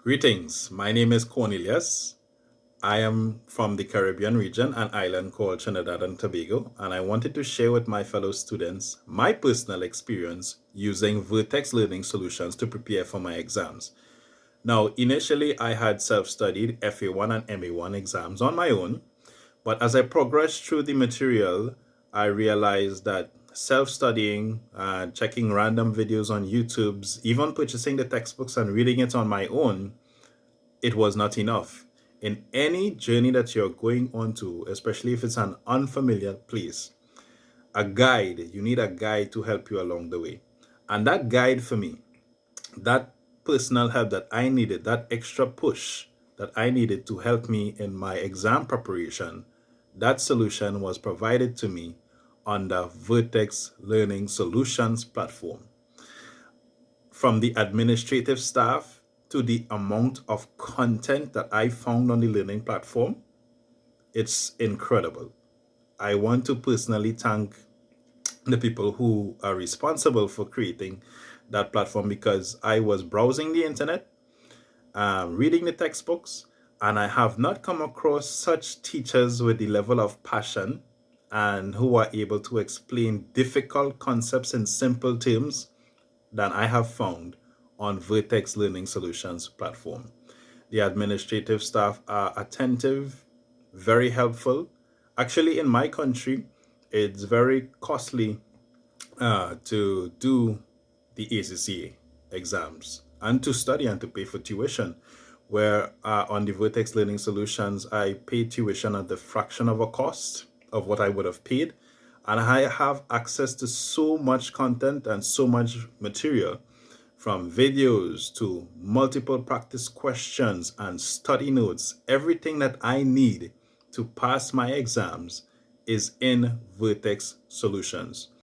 Greetings, my name is Cornelius. I am from the Caribbean region, an island called Trinidad and Tobago, and I wanted to share with my fellow students my personal experience using Vertex Learning Solutions to prepare for my exams. Now, initially, I had self studied FA1 and MA1 exams on my own, but as I progressed through the material, I realized that self studying, checking random videos on YouTube's, even purchasing the textbooks and reading it on my own, it was not enough. In any journey that you're going on to, especially if it's an unfamiliar place, you need a guide to help you along the way. And that guide for me, that personal help that I needed, that extra push that I needed to help me in my exam preparation, that solution was provided to me on the Vertex Learning Solutions platform. From the administrative staff to the amount of content that I found on the learning platform, it's incredible. I want to personally thank the people who are responsible for creating that platform because I was browsing the internet, reading the textbooks, and I have not come across such teachers with the level of passion and who are able to explain difficult concepts in simple terms than I have found on Vertex Learning Solutions platform. The administrative staff are attentive, very helpful. Actually, in my country, it's very costly to do the ACCA exams and to study and to pay for tuition. Where on the Vertex Learning Solutions, I pay tuition at the fraction of a cost of what I would have paid. And I have access to so much content and so much material, from videos to multiple practice questions and study notes. Everything that I need to pass my exams is in Vertex Solutions.